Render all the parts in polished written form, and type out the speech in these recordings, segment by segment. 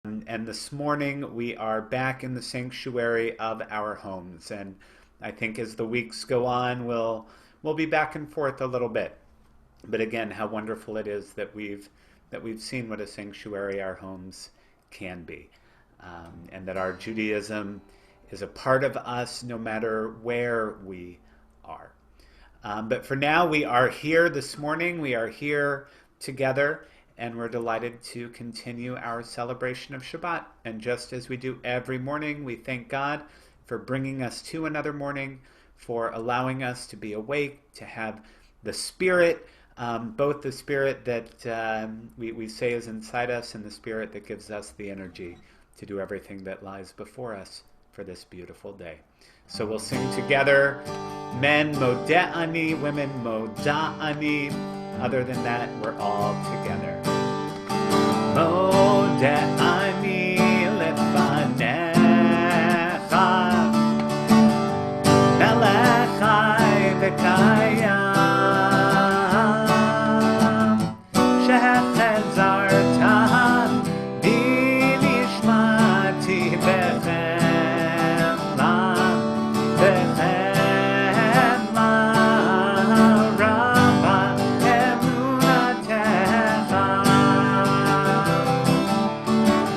And this morning we are back in the sanctuary of our homes. And I think as the weeks go on, we'll be back and forth a little bit. But again, how wonderful it is that we've seen what a sanctuary our homes can be, and that our Judaism is a part of us no matter where we are. But for now, we are here this morning. We are here together, and we're delighted to continue our celebration of Shabbat. And just as we do every morning, we thank God for bringing us to another morning, for allowing us to be awake, to have the Spirit, both the Spirit that we say is inside us and the Spirit that gives us the energy to do everything that lies before us for this beautiful day. So we'll sing together, men moda'ani, women moda'ani. Other than that, we're all together. Moda'ani lefanecha, melech chai v'kayam, shehechazarta b'nishmati b'chemla, b'chemla, rabba emunatecha,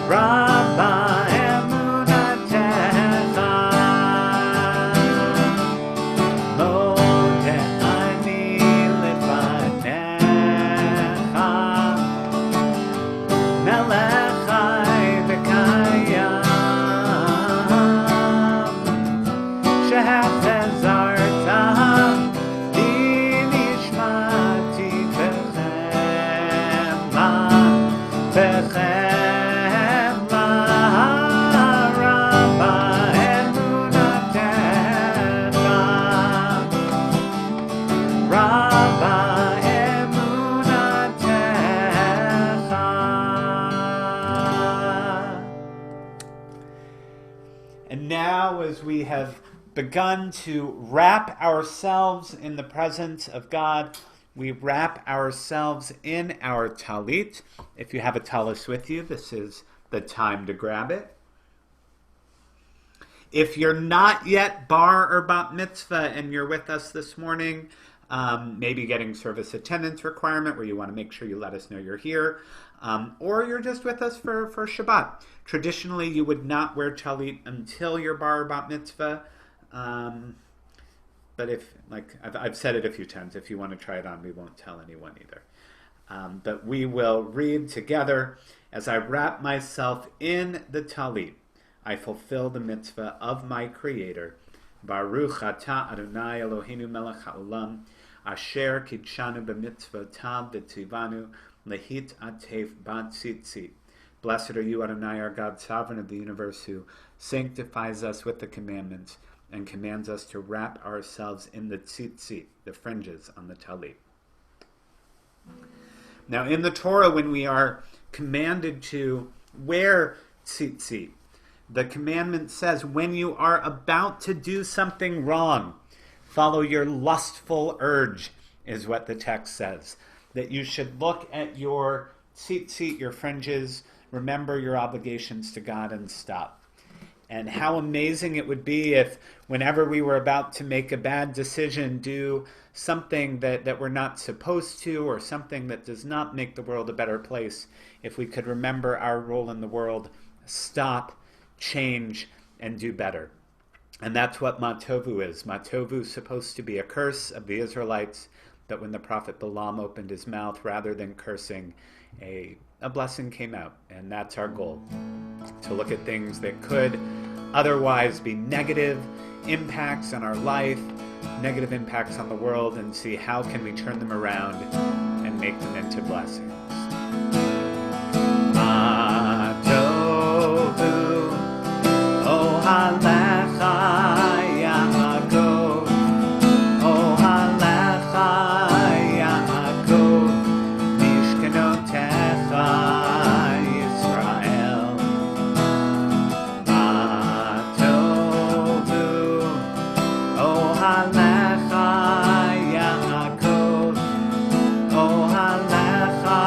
rabba emunatecha, moda'ani lefanecha, melech chai v'kayam, shehechazarta b'nishmati b'chemla, b'chemla, rabba emunatecha, rabba emunatecha. And now, as we have begun to wrap ourselves in the presence of God, we wrap ourselves in our talit. If you have a talis with you, this is the time to grab it. If you're not yet bar or bat mitzvah and you're with us this morning, maybe getting service attendance requirement where you want to make sure you let us know you're here, or you're just with us for Shabbat. Traditionally, you would not wear talit until your bar or bat mitzvah. But if, like I've said it a few times, if you want to try it on, we won't tell anyone either. But we will read together. As I wrap myself in the talit, I fulfill the mitzvah of my Creator. Baruch atah Adonai Eloheinu melech haolam, asher kitshanu b'mitzvotav v'tzivanu lehit atef b'tzitzit. Blessed are you, Adonai, our God, sovereign of the universe, who sanctifies us with the commandments and commands us to wrap ourselves in the tzitzit, the fringes on the talit. Now, in the Torah, when we are commanded to wear tzitzit, the commandment says, when you are about to do something wrong, follow your lustful urge, is what the text says. That you should look at your tzitzit, your fringes, remember your obligations to God, and stop. And how amazing it would be if whenever we were about to make a bad decision, do something that we're not supposed to, or something that does not make the world a better place, if we could remember our role in the world, stop, change, and do better. And that's what Matovu is. Matovu is supposed to be a curse of the Israelites, but when the prophet Balaam opened his mouth, rather than cursing, a blessing came out. And that's our goal, to look at things that could otherwise be negative impacts on our life, negative impacts on the world, and see how can we turn them around and make them into blessings. Matovu, oh halecha Yaakov, oh halecha Yaakov, mishkanotecha Yisrael. Matovu, oh halecha Yaakov, oh halecha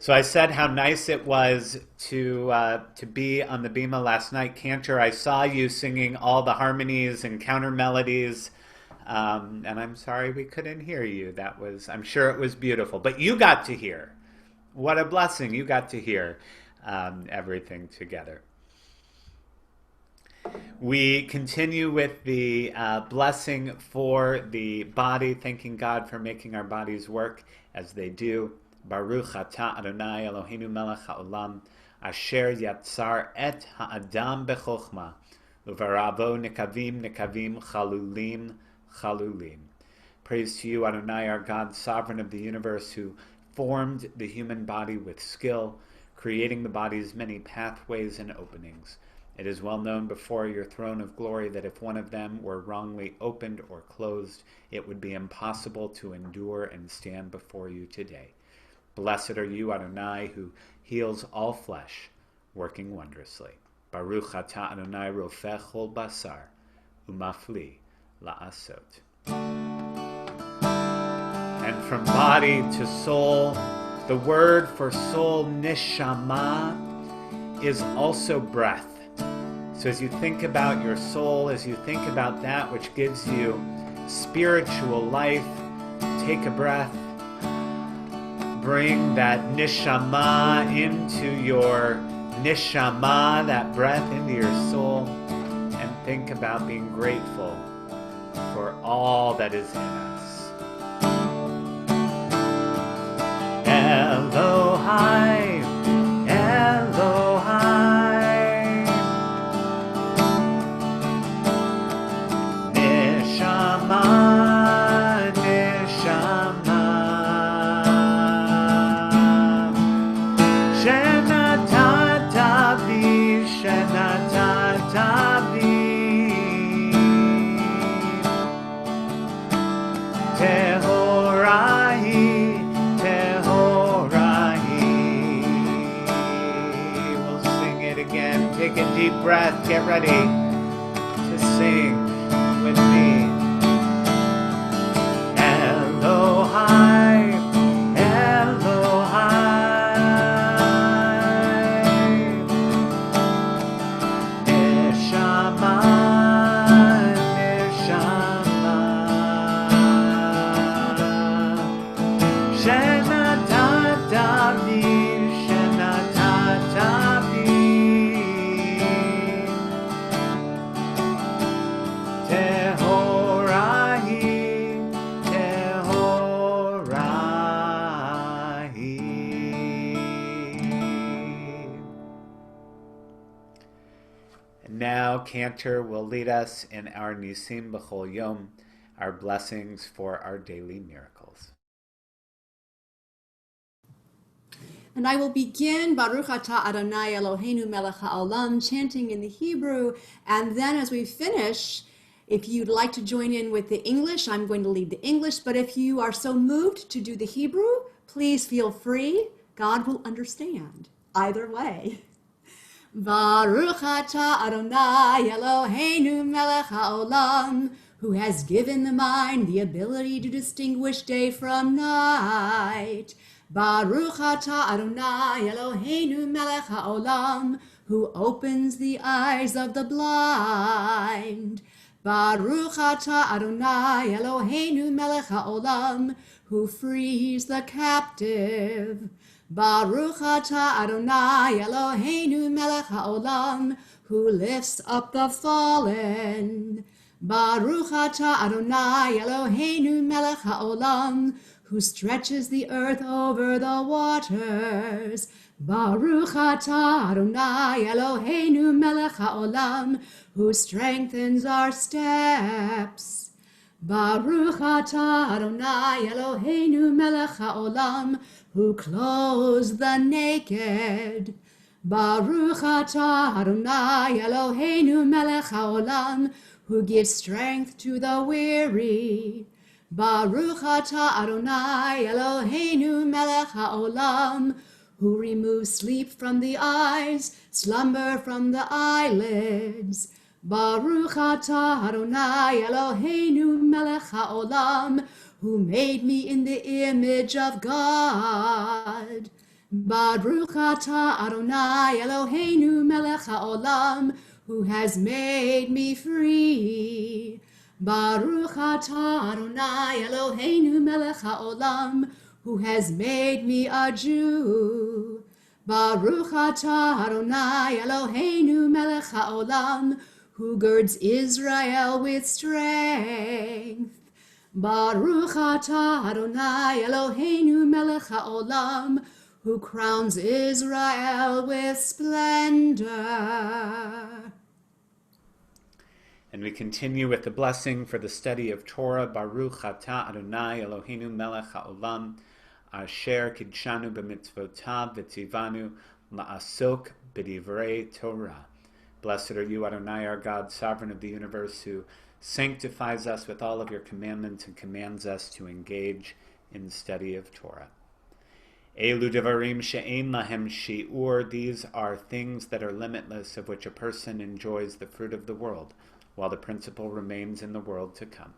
So I said how nice it was to be on the Bema last night. Cantor, I saw you singing all the harmonies and counter melodies, and I'm sorry we couldn't hear you. I'm sure it was beautiful, but you got to hear. What a blessing! You got to hear everything together. We continue with the blessing for the body, thanking God for making our bodies work as they do. Baruch atah Adonai Eloheinu melech haolam, asher yatzar et ha'adam bechokma, uvaravo nekavim nekavim chalulim chalulim. Praise to you, Adonai, our God, sovereign of the universe, who formed the human body with skill, creating the body's many pathways and openings. It is well known before your throne of glory that if one of them were wrongly opened or closed, it would be impossible to endure and stand before you today. Blessed are you, Adonai, who heals all flesh, working wondrously. Baruch atah Adonai rofeh chol basar, umafli la'asot. And from body to soul, the word for soul, neshama, is also breath. So as you think about your soul, as you think about that which gives you spiritual life, take a breath. Bring that neshama into your neshama, that breath into your soul, and think about being grateful for all that is in us. Elohai, Elohai, neshama. Take a deep breath. Get ready to sing with me. Elohai, Elohai, neshama, neshama, shenatatavi, shenatatavi. Now, Cantor will lead us in our Nisim B'chol Yom, our blessings for our daily miracles. And I will begin Baruch atah Adonai Eloheinu melech haolam, chanting in the Hebrew, and then as we finish, if you'd like to join in with the English, I'm going to lead the English, but if you are so moved to do the Hebrew, please feel free. God will understand either way. Baruch atah Adonai Eloheinu melech haolam, who has given the mind the ability to distinguish day from night. Baruch atah Adonai Eloheinu melech haolam, who opens the eyes of the blind. Baruch atah Adonai Eloheinu melech haolam, who frees the captive. Baruch atah Adonai Eloheinu melech haolam, who lifts up the fallen. Baruch atah Adonai Eloheinu melech haolam, who stretches the earth over the waters. Baruch atah Adonai Eloheinu melech haolam, who strengthens our steps. Baruch atah Adonai Eloheinu melech haolam, who clothes the naked. Baruch atah Adonai Eloheinu melech haolam, who gives strength to the weary. Baruch atah Adonai Eloheinu melech haolam, who removes sleep from the eyes, slumber from the eyelids. Baruch atah Adonai Eloheinu melech haolam, who made me in the image of God. Baruch atah Adonai Eloheinu melech haolam, who has made me free. Baruch atah Adonai Eloheinu melech haolam, who has made me a Jew. Baruch atah Adonai Eloheinu melech haolam, who girds Israel with strength. Baruch atah Adonai Eloheinu melech haolam, who crowns Israel with splendor. And we continue with the blessing for the study of Torah. Baruch atah Adonai Eloheinu melech haolam, asher kidshanu b'mitzvotav v'tzivanu la'asok b'divrei Torah. Blessed are you, Adonai, our God, sovereign of the universe, who sanctifies us with all of your commandments and commands us to engage in the study of Torah. Elu devarim she'ein lahem shi'ur. These are things that are limitless, of which a person enjoys the fruit of the world, while the principle remains in the world to come.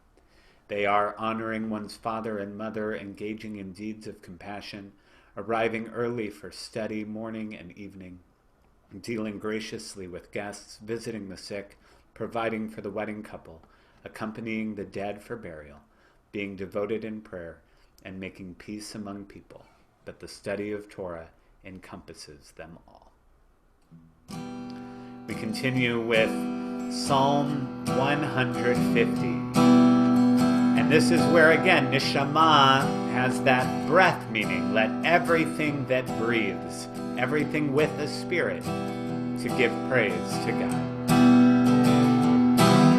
They are honoring one's father and mother, engaging in deeds of compassion, arriving early for study morning and evening, dealing graciously with guests, visiting the sick, providing for the wedding couple, accompanying the dead for burial, being devoted in prayer, and making peace among people. But the study of Torah encompasses them all. We continue with Psalm 150. And this is where, again, neshama has that breath meaning. Let everything that breathes, everything with a spirit, to give praise to God.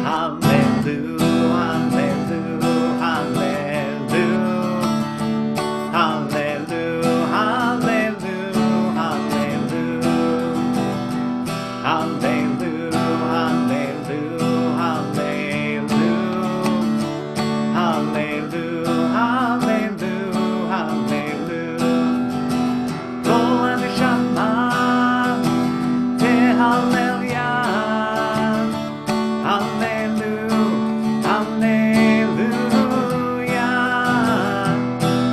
Hallelujah, hallelujah, hallelujah, hallelujah, hallelujah, hallelujah, hallelujah, hallelujah, hallelujah, hallelujah. Kol haneshama tehallel Hallelujah, hallelujah,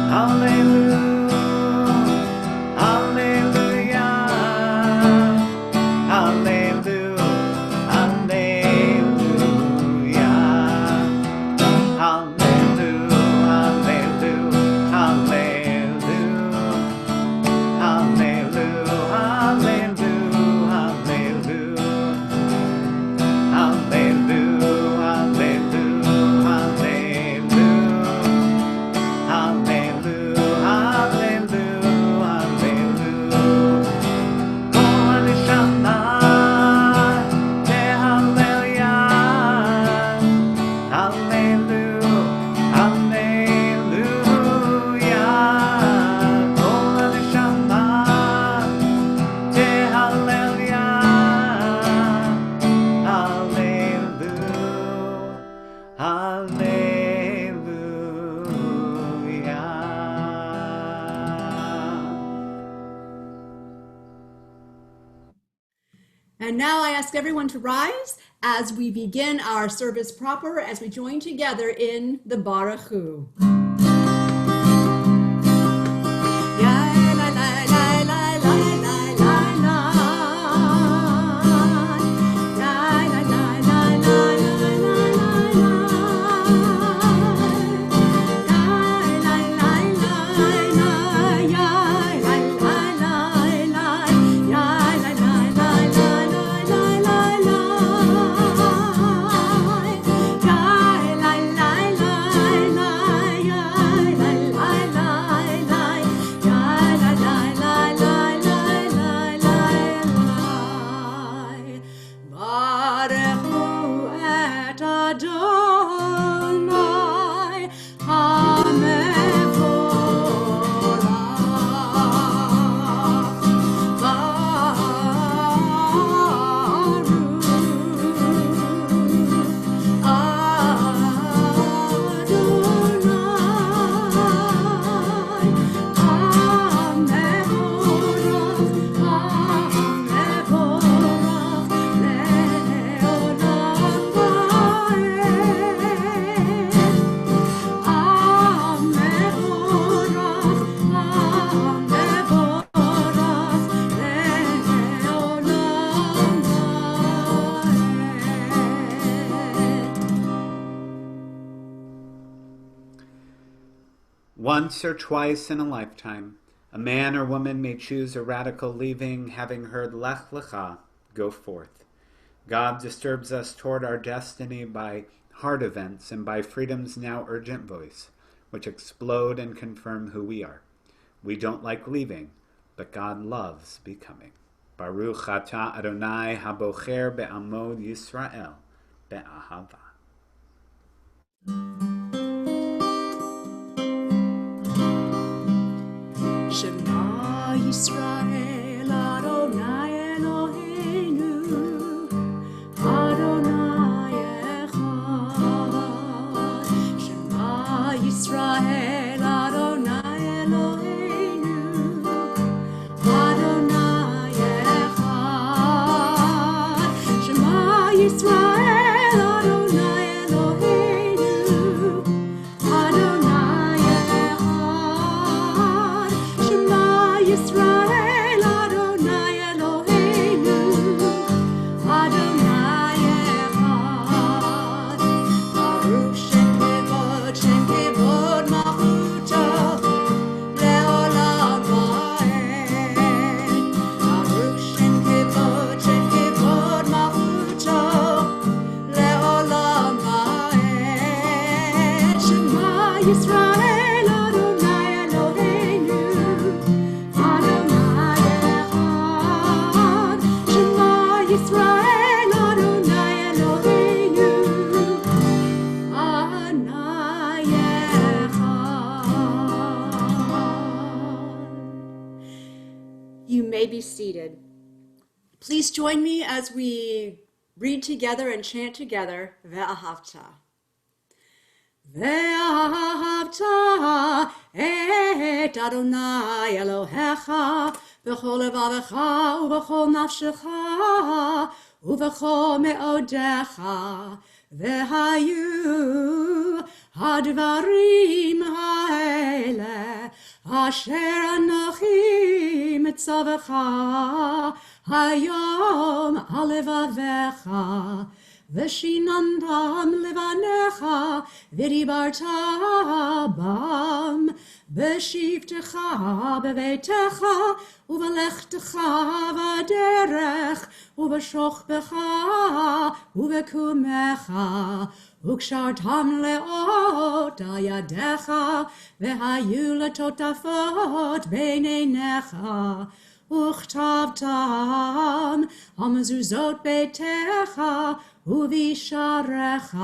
hallelujah, hallelujah, hallelujah, hallelujah, hallelujah, And now I ask everyone to rise as we begin our service proper, as we join together in the Baruch Hu. Once or twice in a lifetime, a man or woman may choose a radical leaving, having heard Lech Lecha, go forth. God disturbs us toward our destiny by heart events and by freedom's now urgent voice, which explode and confirm who we are. We don't like leaving, but God loves becoming. Baruch atah Adonai habocher be'amo Yisrael be'ahava. Shema Yisrael Adonai Eloheinu Adonai Echad. Shema Yisrael Adonai Eloheinu Adonai Echad. Shema Yisrael Adonai Eloheinu Adonai Echad. Shema Yisrael Adonai Eloheinu Adonai Echad. Baruch Shem Kevod Malchuto Le'olam Va'ed. Baruch Shem Kevod Malchuto Le'olam Va'ed. Shema Yisrael Adonai Eloheinu Adonai Echad. Shema Yisrael Adonai Eloheinu Adonai Echad. You may be seated. Please join me as we read together and chant together Ve'ahavta. Ve'ahavta et Adonai Elohecha b'chol levavecha u'b'chol nafshecha u'b'chol me'odecha ve'hayu hadvarim ha'ele asher anochi mitzavecha hayom alevavecha Veshinantam levanecha v'dibarta bam b'shivtecha b'veitecha u'v'lechtecha v'derech u'v'shochbecha u'v'kumecha u'kshartam le'ot al yadecha v'hayu letotafot b'neinecha וכתבתם על מזוזות ביתך ובשעריך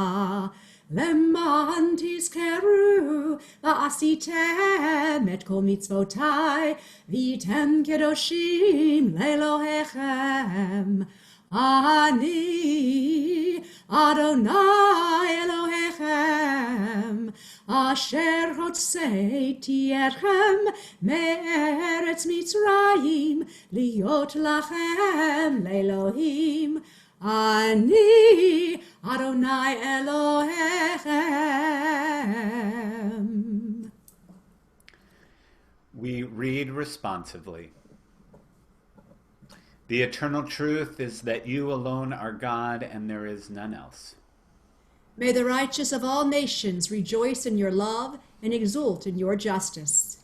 למען תזכרו ועשיתם את כל מצוותיי והייתם קדושים לאלוהיכם. אני אדוני אלוהיכם אשר הוצאתי אתכם מארץ מצרים להיות לכם לאלוהים. אני אדוני אלוהיכם. We read responsively. The eternal truth is that you alone are God and there is none else. May the righteous of all nations rejoice in your love and exult in your justice.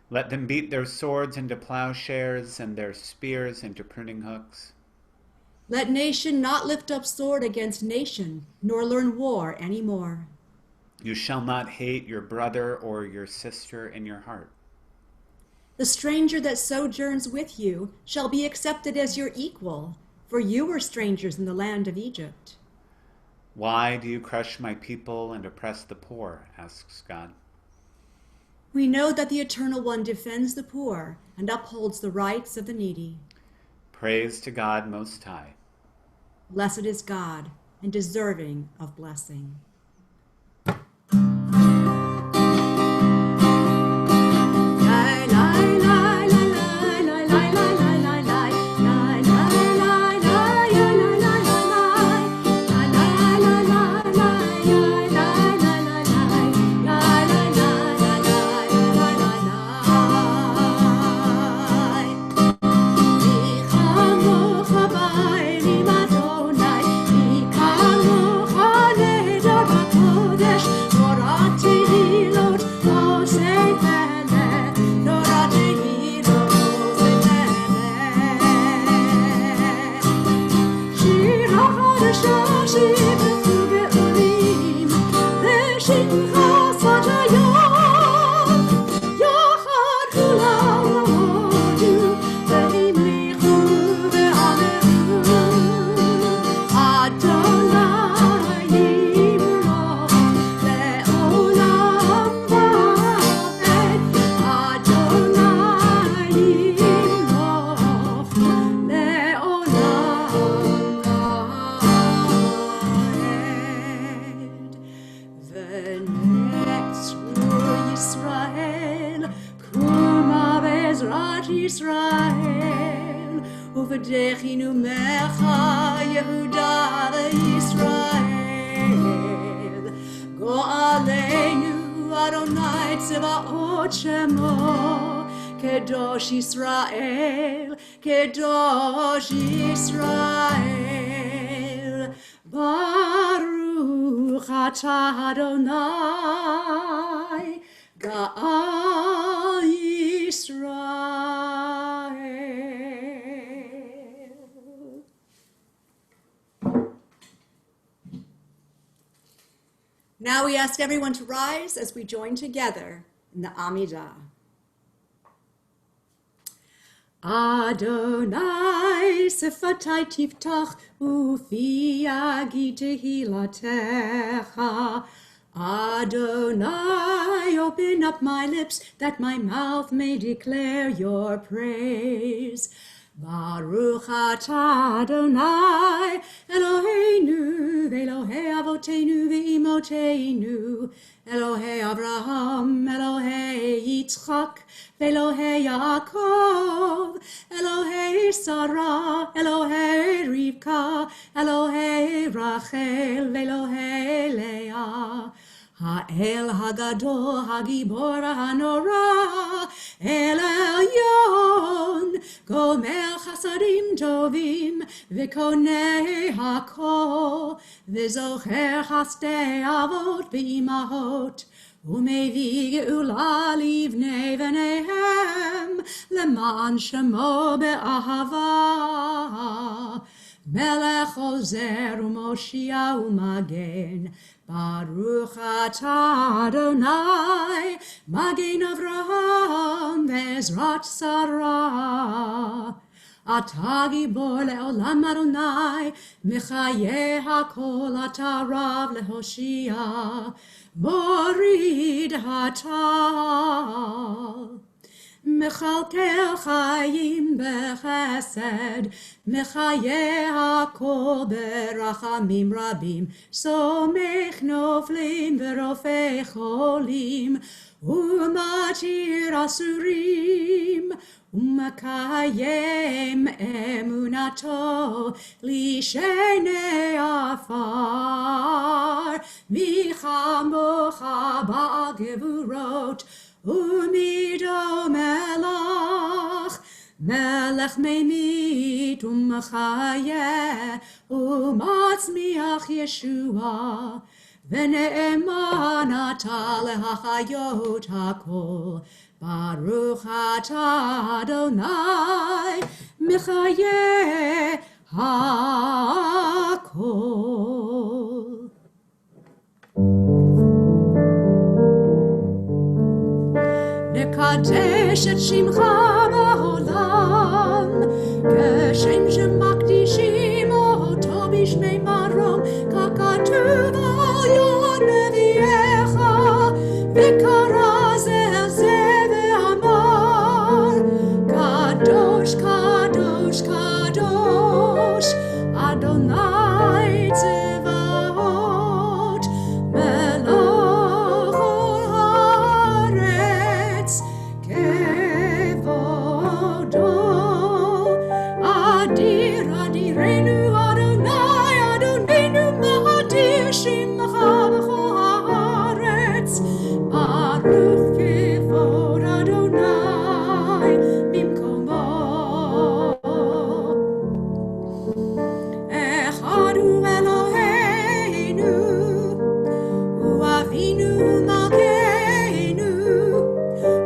Let them beat their swords into plowshares and their spears into pruning hooks. Let nation not lift up sword against nation, nor learn war any more. You shall not hate your brother or your sister in your heart. The stranger that sojourns with you shall be accepted as your equal, for you were strangers in the land of Egypt. Why do you crush my people and oppress the poor? Asks God. We know that the Eternal One defends the poor and upholds the rights of the needy. Praise to God Most High. Blessed is God and deserving of blessing. Yisrael, uv'dechinu mecha Yehuda v'Yisrael. Go'aleinu Adonai Tzevaot Shemo, Kedosh Yisrael, Kedosh Yisrael. Baruch atah Adonai, Ga'al Yisrael. Now we ask everyone to rise as we join together in the Amidah. Adonai sefatai tiftach ufi yagi tehilatecha. Adonai, open up my lips that my mouth may declare your praise. Baruch atah Adonai, Eloheinu, Elohei Avotenu ve'imotenu, Elohei Avraham, Elohei Yitzchak, Elohei Yaakov, Elohei Sarah, Elohei Rivka, Elohei Rachel, Elohei Leah. Ha'el Hagadol, Hagibor Hanora, El Elyon, Gomer Chasadim Tovim, V'konei Hakol, V'zocher Chastei Avot V'imahot, U'mevi Geula Livnei V'neihem, Leman Shemo Be'ahava, Melech Ozer U'Moshia U'Magen, Baruch atah Adonai, Magen Avraham ve'ezrat Sarah. Atah gibor le'olam Adonai, Mechaye hakol atah rav lehoshia, Morid atah. Mechalkel chayim bechesed, Mechaye hakol berachamim rabim, Somech noflim verofei cholim, Umatir asurim, Umakayem emunato, Lishenei afar, Michamocha ba'al gevurot, Umido melach, Melech memit umachayeh, umatzmiach Yeshua, V'ne'eman atah lehachayot hakol, Baruch atah Adonai, Mechayeh hakol. Nekadesh et shimcha ba'olam, Keshem shemakdishim oto b'shnei marom, Kakatuv al yod nevi'echa, V'kara zeh zeh ve'amar, Kadosh, Kadosh, Kadosh, Adonai Tzevaot, Melech ol haaretz, Kevodo, Adir, Adirenu, Adonai, Adonenu, Ma'adir Shimcha b'chol haaretz, Baruch Kevod Adonai bimkomo. Echad hu Eloheinu, hu Avinu Malkeinu,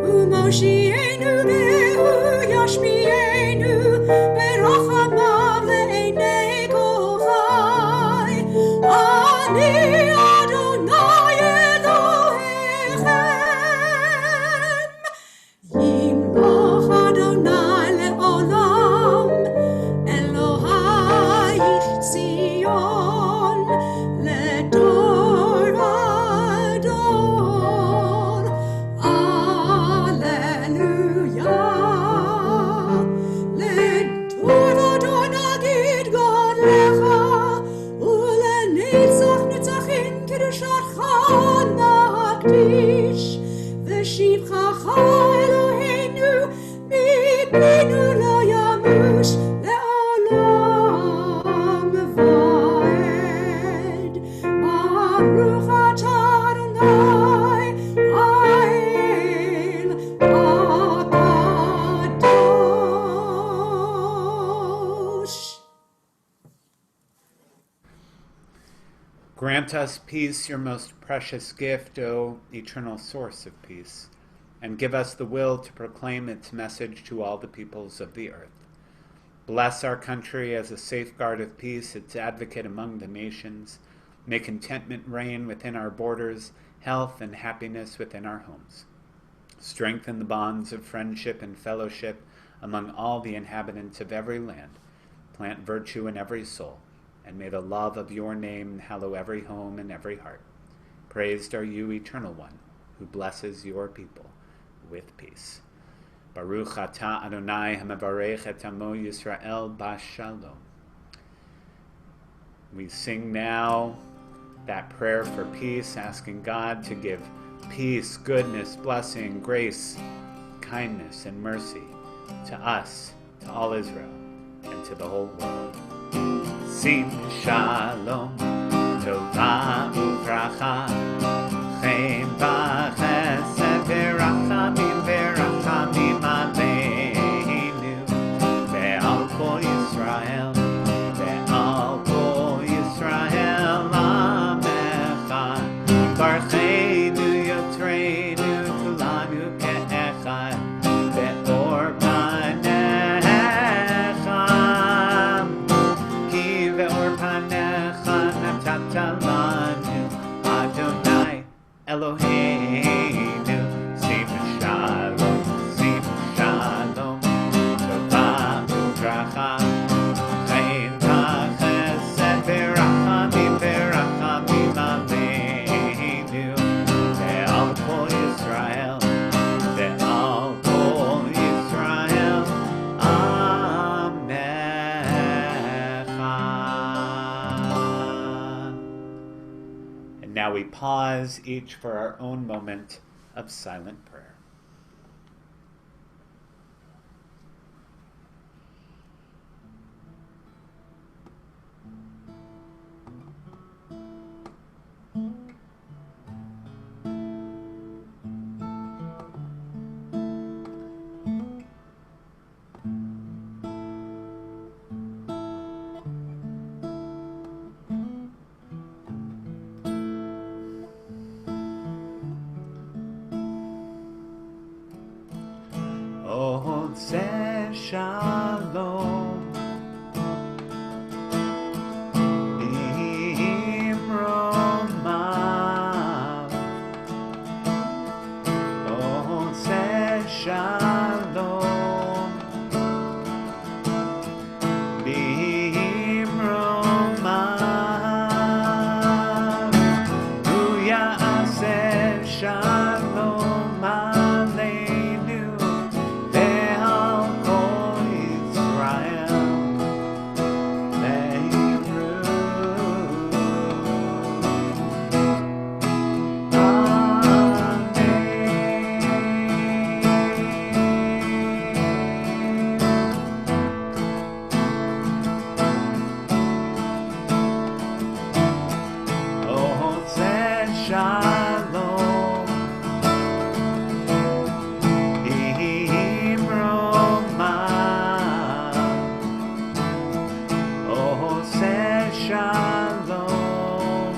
hu Moshienu ve'hu Yashmienu, berachamav le'enei kol chai. Ani Adonai Elohechem, Yimloch Adonai le'olam, Elohai Tzion, ledor vador. Alleluia. Ledor vador nagid godlecha, ulenetzach netzachim kedushacha nakdish, v'shivchacha Eloheinu mipnei Grant us peace, your most precious gift, O eternal source of peace, and give us the will to proclaim its message to all the peoples of the earth. Bless our country as a safeguard of peace, its advocate among the nations. May contentment reign within our borders, health and happiness within our homes. Strengthen the bonds of friendship and fellowship among all the inhabitants of every land. Plant virtue in every soul, and may the love of your name hallow every home and every heart. Praised are you, Eternal One, who blesses your people with peace. Baruch atah Adonai hamavarech et amo Yisrael bashalom. We sing now that prayer for peace, asking God to give peace, goodness, blessing, grace, kindness, and mercy to us, to all Israel, and to the whole world. Sim shalom, tova uvracha, chen v'chesed v'rachamim v'rachamim aleinu, ve'al kol Yisrael, ve'al kol Yisrael amecha, barcheinu yotreinu kulanu ke'echad, ve'or panecha, ki ve'or panecha natata lanu, Adonai Eloheinu, sim shalom, tova uvracha, chen v'chesed v'rachamim v'rachamim aleinu, ve'al kol Yisrael, ve'al kol Yisrael amecha. And now we pause each for our own moment of silent prayer. Oh, say shalom, imromav. Oh, say shalom, imromav. Uya aseh shalom aleinu, ve'al kol Yisrael ve'imru. Amen. Oh, say shalom, imromav. Oh, say shalom,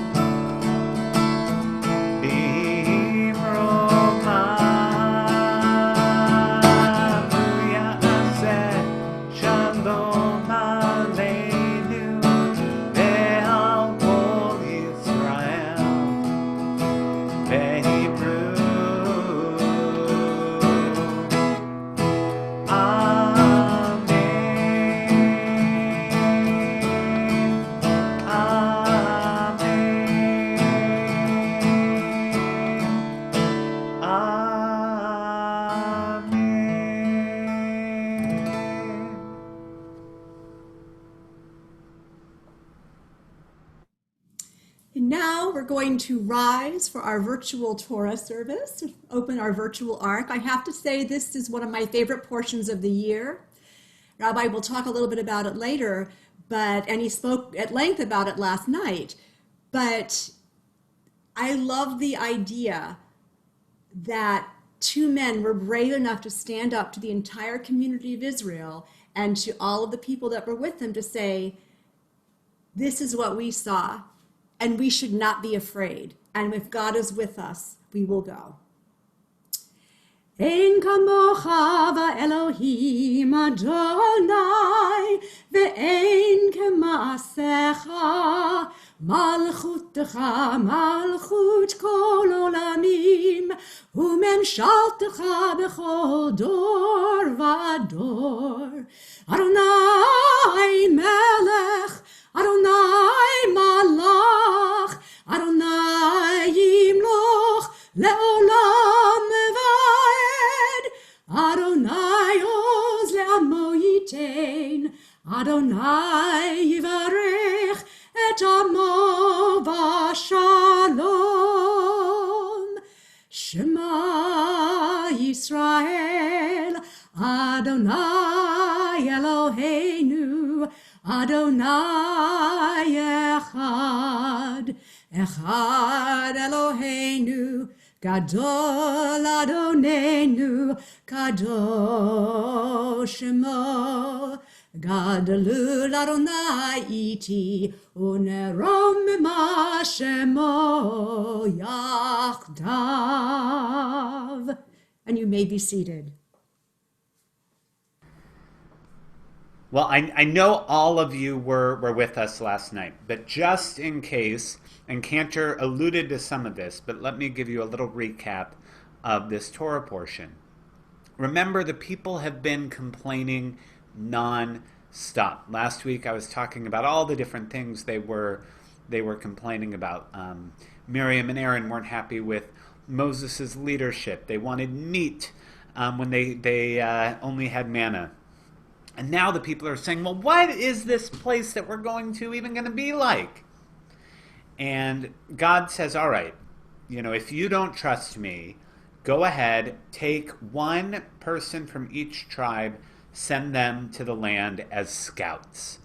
imromav. Ya'aseh shalom aleinu, ve'al kol Yisrael ve'imru. And now we're going to rise for our virtual Torah service, open our virtual ark. I have to say this is one of my favorite portions of the year. Rabbi will talk a little bit about it later, and he spoke at length about it last night. But I love the idea that two men were brave enough to stand up to the entire community of Israel and to all of the people that were with them to say, this is what we saw. and we should not be afraid. And if God is with us, we will go. Ein kamocha va'Elohim Adonai, ve'ein kema'asecha, malchutecha malchut kol olamim, u'memshaltecha bechol dor v'ador. Adonai melech, Adonai malach, Adonai yimloch le'olam va'ed. Adonai oz le'amo yitein, Adonai yivarech et amo v'shalom. Shema Yisrael, Adonai Eloheinu, Adonai Echad. Echad Eloheinu, Gadol Adonenu, Kadosh Shemo. Gadolul Adonai iti, unerom mima Shemo yachdav. And you may be seated. Well, I know all of you were with us last night, but just in case, and Cantor alluded to some of this, but let me give you a little recap of this Torah portion. Remember, the people have been complaining non-stop. Last week I was talking about all the different things they were complaining about. Miriam and Aaron weren't happy with Moses' leadership. They wanted meat when they only had manna. And now the people are saying, well, what is this place that we're going to even going to be like? And God says, all right, if you don't trust me, go ahead, take one person from each tribe, send them to the land as scouts,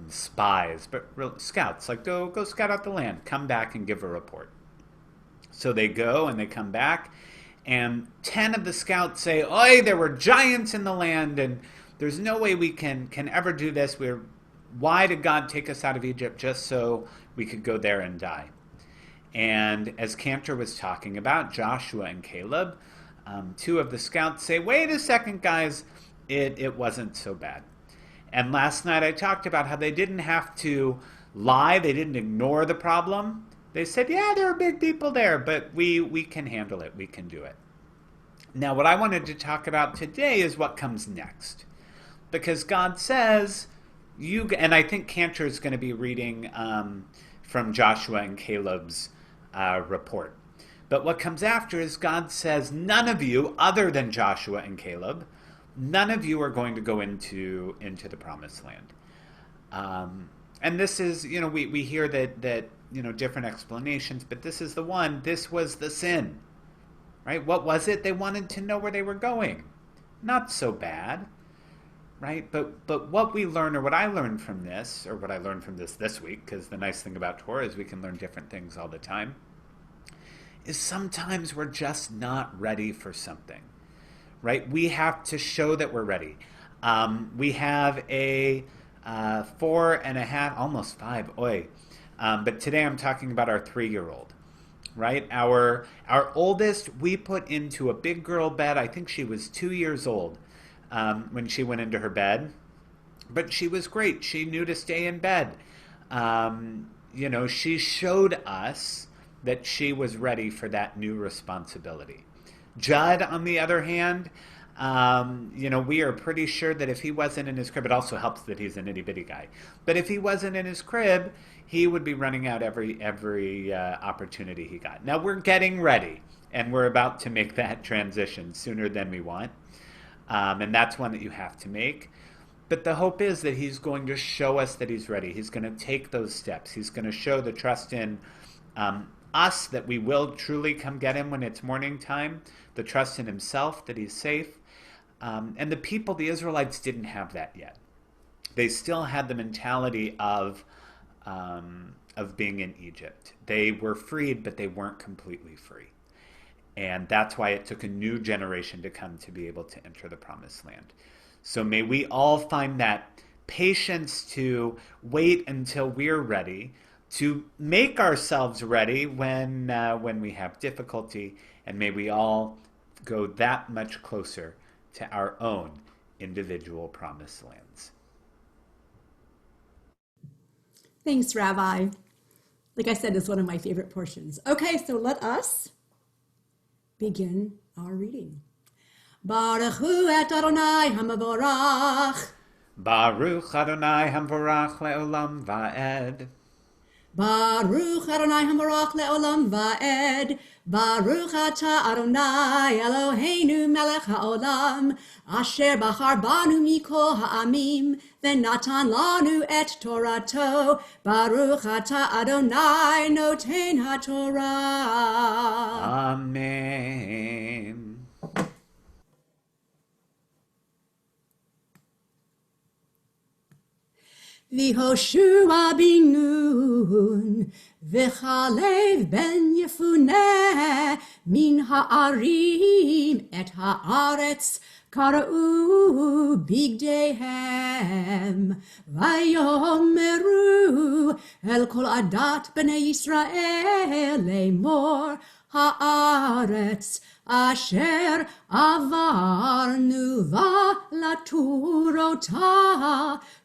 spies, but real scouts, like go scout out the land, come back and give a report. So they go and they come back, and 10 of the scouts say, oi, there were giants in the land, and there's no way we can ever do this. Why did God take us out of Egypt just so we could go there and die? And as Cantor was talking about, Joshua and Caleb, 2 of the scouts say, wait a second, guys, it wasn't so bad. And last night I talked about how they didn't have to lie. They didn't ignore the problem. They said, yeah, there are big people there, but we can handle it. We can do it. Now, what I wanted to talk about today is what comes next. Because God says, and I think Cantor is going to be reading from Joshua and Caleb's report. But what comes after is God says, none of you, other than Joshua and Caleb, none of you are going to go into the promised land. And this is, we hear that different explanations, but this is the one. This was the sin, right? What was it? They wanted to know where they were going. Not so bad. Right? But what we learn, or what I learned from this, or what I learned from this week, because the nice thing about Torah is we can learn different things all the time, is sometimes we're just not ready for something. Right? We have to show that we're ready. We have a 4.5, almost 5, but today I'm talking about our 3-year-old. Right? Our oldest, we put into a big girl bed. I think she was 2 years old. When she went into her bed, but she was great. She knew to stay in bed. She showed us that she was ready for that new responsibility. Judd, on the other hand, we are pretty sure that if he wasn't in his crib, it also helps that he's an itty bitty guy. But if he wasn't in his crib, he would be running out every opportunity he got. Now we're getting ready, and we're about to make that transition sooner than we want. And that's one that you have to make. But the hope is that he's going to show us that he's ready. He's going to take those steps. He's going to show the trust in us that we will truly come get him when it's morning time, the trust in himself that he's safe. And the people, the Israelites, didn't have that yet. They still had the mentality of being in Egypt. They were freed, but they weren't completely free. And that's why it took a new generation to come to be able to enter the promised land. So may we all find that patience to wait until we're ready, to make ourselves ready when we have difficulty, and may we all go that much closer to our own individual promised lands. Thanks, Rabbi. Like I said, it's one of my favorite portions. Okay, so let us begin our reading. Baruch hu et Adonai hamavorach. Baruch Adonai hamvorach le'olam va'ed. Baruch Adonai hamavorach le'olam va'ed. Baruch ata Adonai Eloheinu melech ha'olam, asher bachar banu mikol ha'amim, v'natan lanu et Torato. Baruch ata Adonai noten ha'Torah. Amen. V'Hoshua bin Nun, v'Chalev ben Yefuneh, min ha'arim et ha'aretz, kara'u bigdehem, vayomeru el kol adat b'nei Yisrael lemor, ha'aretz asher avarnu va laturota,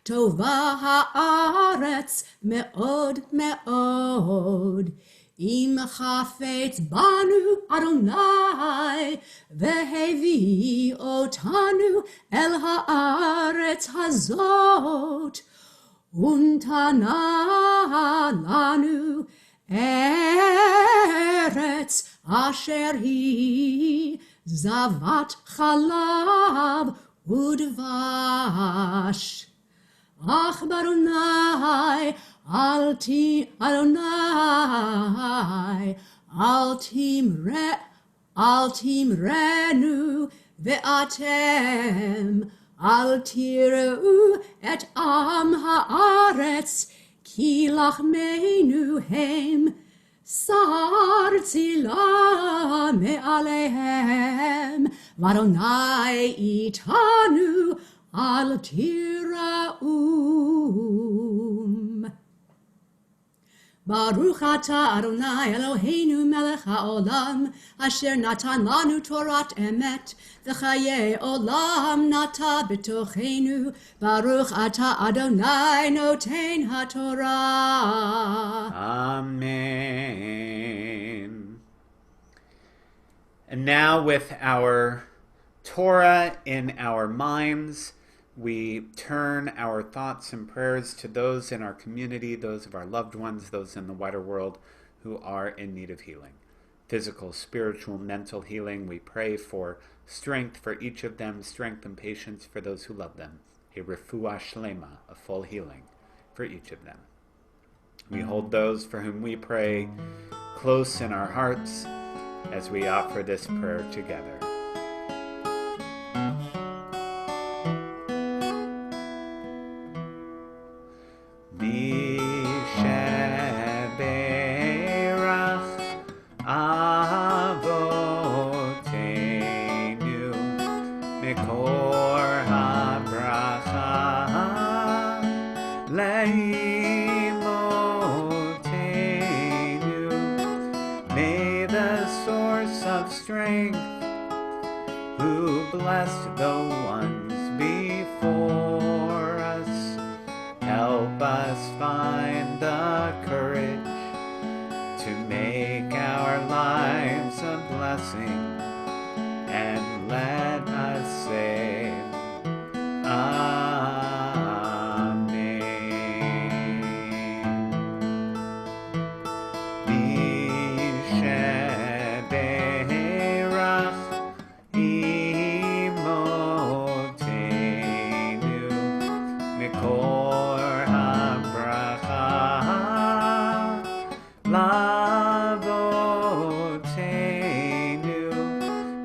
tova ha'aretz me'od me'od. Im chafetz banu Adonai, vehevi otanu el ha'aretz hazot, untana lanu eretz asher hi zavat chalav udvash. Ach Adonai, al timrenu ve'atem, al tireu et am haaretz, ki lachmeinu hem, sar tzila me'alehem, v'Adonai itanu al tiraum. Baruch ata Adonai Eloheinu melech ha'olam, asher natan lanu Torat emet, v'chaye olam nata b'tochenu. Baruch ata Adonai noten ha'Torah. Amen. And now, with our Torah in our minds, we turn our thoughts and prayers to those in our community, those of our loved ones, those in the wider world who are in need of healing. Physical, spiritual, mental healing. We pray for strength for each of them, strength and patience for those who love them. A refuah shlema, a full healing for each of them. We hold those for whom we pray close in our hearts as we offer this prayer together. Blessed the ones before us, help us find the courage to make our lives a blessing, and let us say,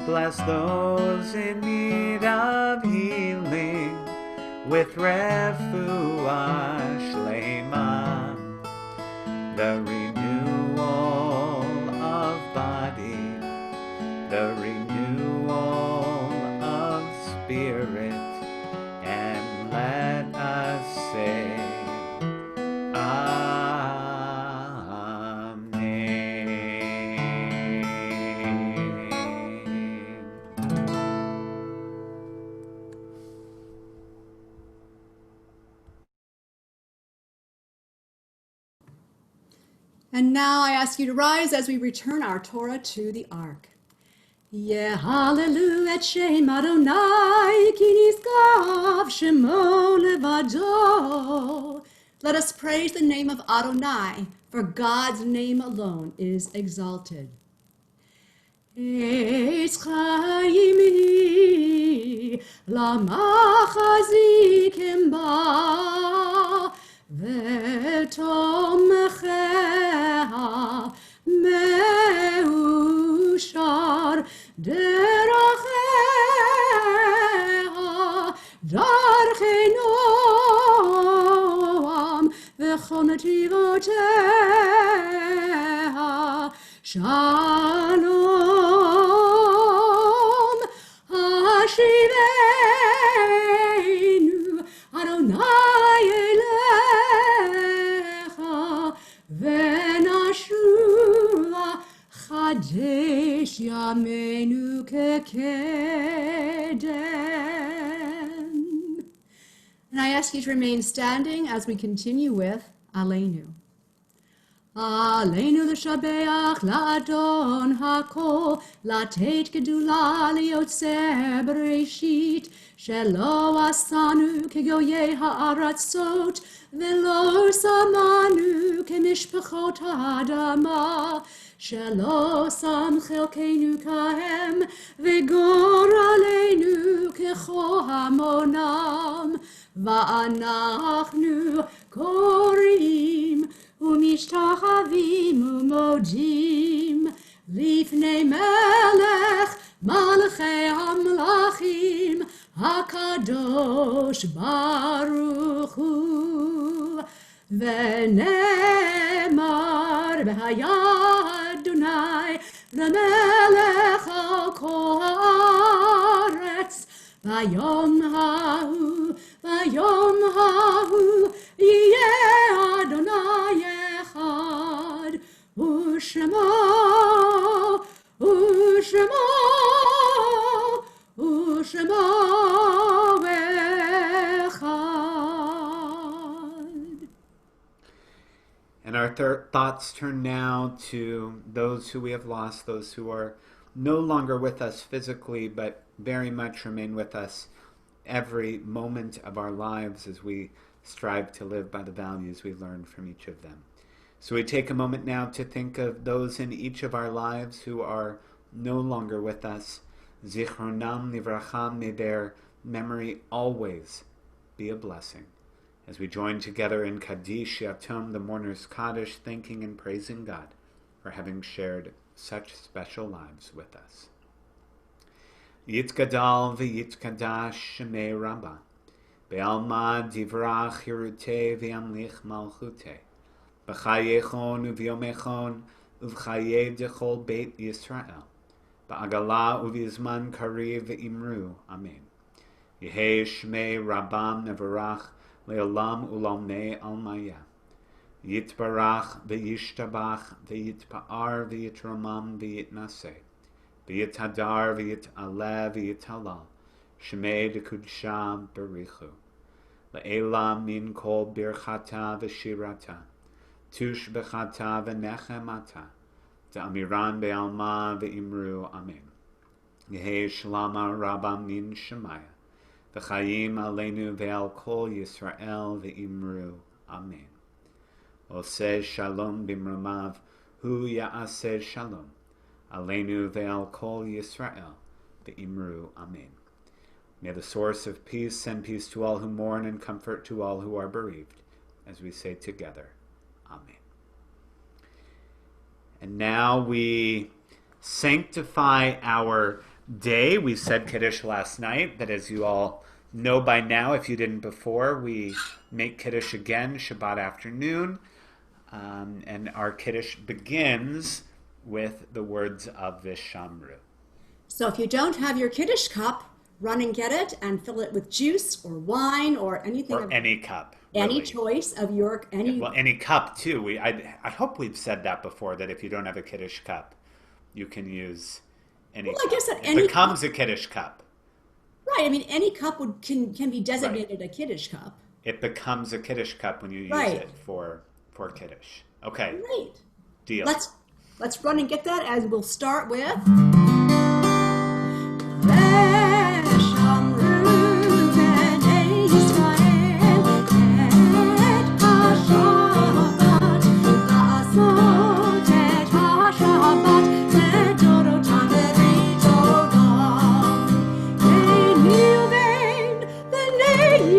bless those in need of healing with refuah shlema, the renewal of body, the renewal of spirit, and let us say, Amen. And now I ask you to rise as we return our Torah to the ark. Yehallelu et Shem Adonai ki nizgav shemo levado. Let us praise the name of Adonai, for God's name alone is exalted. Eitz chaim hi lamachazikim ba v'tomcheha meushar deracheha darchei noam v'chol netivoteha shalom hashivenu Adonai elecha v'nashuva chadesh yamenu kekedem. And I ask you to remain standing as we continue with Aleinu. Aleinu l'shabeach la'adon hakol, la'tet gedula li'yotzer bereshit, shelo asanu kegoyei ha'aratzot, velo samanu kemishpachot ha'adama, shelo sam chelkeinu kahem, v'gor aleinu kecho hamonam, va'anachnu korim, ומשתחווים ומודים לפני מלך מלכי המלכים הקדוש ברוך הוא ונאמר והיה אדוני למלך על כל הארץ ביום ההוא יהיה אדוני אחד ושמו אחד. And our thoughts turn now to those who we have lost, those who are no longer with us physically, but very much remain with us every moment of our lives as we strive to live by the values we learn from each of them. So we take a moment now to think of those in each of our lives who are no longer with us. Zichronam livracham, may their memory always be a blessing. As we join together in Kaddish Yatom, the mourner's Kaddish, thanking and praising God for having shared such special lives with us. Yitkadal v'yitkadash shemei Rabbah, be'alma divrach hirute v'yamlich malchute, b'chayechon u'v'yomechon u'v'chaye dechol beit Yisrael, ba'agala u'v'yizman kariv v'imru, amen. Yehei shmei Rabbam nevarach le'olam u'lamnei almaya, yitbarach v'yishtabach v'yitpa'ar v'yitramam v'yitnaseh, v'yithadar v'yit'aleh v'yit'halal, shemei dekudshah berichu, le'elam min kol birchata v'shirata, tush bechata v'nechemata, de'amiran be'alma v'imru, amen. Yehei shlama rabba min shemaya, v'chayim aleinu ve'al kol Yisrael v'imru, amen. Oseh shalom bimramav, hu ya'aseh shalom, aleinu ve'al kol Yisrael v'imru, amen. May the source of peace send peace to all who mourn and comfort to all who are bereaved, as we say together, amen. And now we sanctify our day. We said Kiddush last night, but as you all know by now, if you didn't before, we make Kiddush again Shabbat afternoon, and our Kiddush begins with the words of Vishamru. So if you don't have your Kiddush cup, run and get it and fill it with juice or wine or anything. Or any cup. Any really. choice of your any. Well, any cup too. I hope we've said that before, that if you don't have a Kiddush cup, you can use any. Well, cup. I guess that it any becomes cup, a Kiddush cup. Right. I mean, any cup can be designated Right. a Kiddush cup. It becomes a Kiddush cup when you use Right. it for Kiddush. Okay. Great. Deal. Let's run and get that, as we'll start with.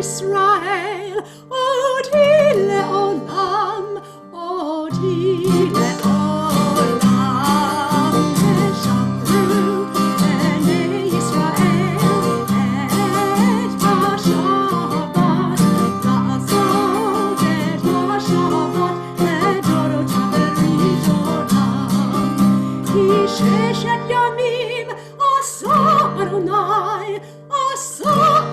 Israel, Odi le'olam, Odi le'olam, Veshamru b'nei Yisrael et HaShabbat, La'asot et HaShabbat לדורותם בראשותם. כי ששת ימים עשה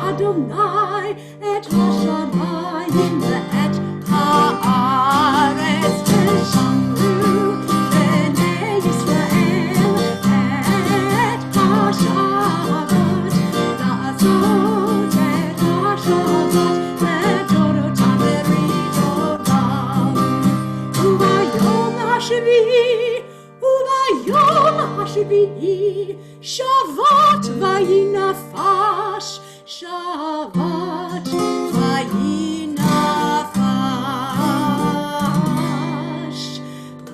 אדוני את השמיים ואת הארץ, ושמרו בני ישראל את השבת, לעשות את השבת לדורותם בראשותם. וביום השביעי שבת ויהי נפש, שבת ויהי נפש,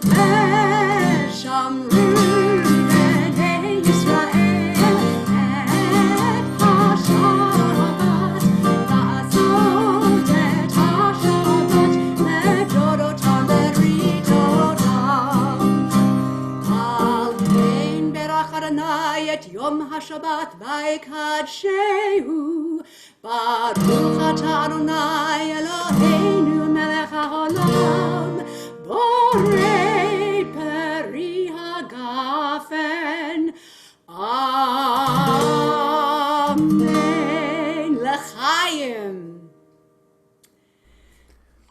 ושמרו בני ישראל את השבת, לעשות את השבת לדורותם בראשותם. על כן ברך אדוני את יום השבת ויקדשהו. ברוך אתה אדוני אלוהינו מלך העולם, בורא פרי הגפן. Amen. L'chaim.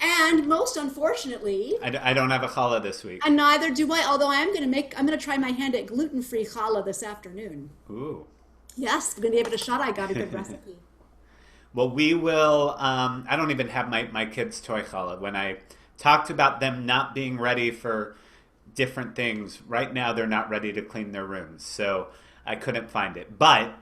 And most unfortunately, I don't have a challah this week. and neither do I, although I'm going to try my hand at gluten-free challah this afternoon. Ooh. Yes, we're going to be able to Schaarai got a good recipe. Well, we will, I don't even have my kids' toy challah. When I talked about them not being ready for different things, right now they're not ready to clean their rooms. So I couldn't find it. But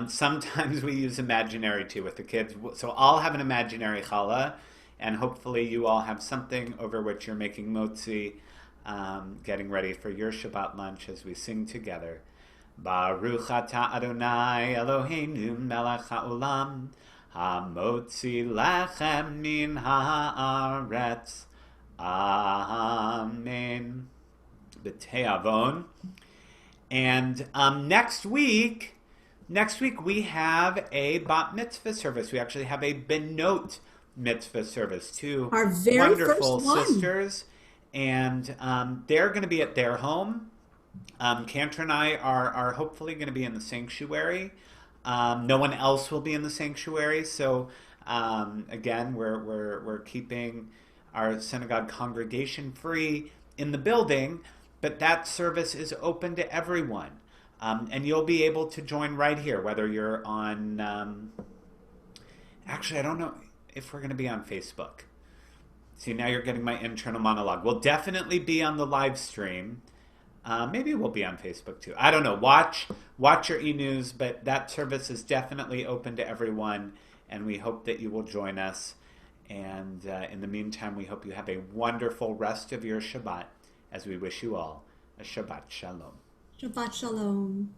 sometimes we use imaginary too with the kids. So I'll have an imaginary challah, and hopefully you all have something over which you're making motzi, getting ready for your Shabbat lunch as we sing together. Baruch atah Adonai Eloheinu melech haolam, hamotzi lechem min haaretz. Amen. B'te'avon. And next week we have a bat mitzvah service. We actually have a benot mitzvah service. Two Our very wonderful first one. sisters, and they're going to be at their home. Cantor and I are hopefully going to be in the sanctuary. No one else will be in the sanctuary. So again, we're keeping our synagogue congregation free in the building, but that service is open to everyone. And you'll be able to join right here, whether you're on, actually, I don't know if we're going to be on Facebook. See, now you're getting my internal monologue. We'll definitely be on the live stream. Maybe we'll be on Facebook too. I don't know. Watch your e-news, but that service is definitely open to everyone, and we hope that you will join us. And in the meantime, we hope you have a wonderful rest of your Shabbat, as we wish you all a Shabbat Shalom. Shabbat Shalom.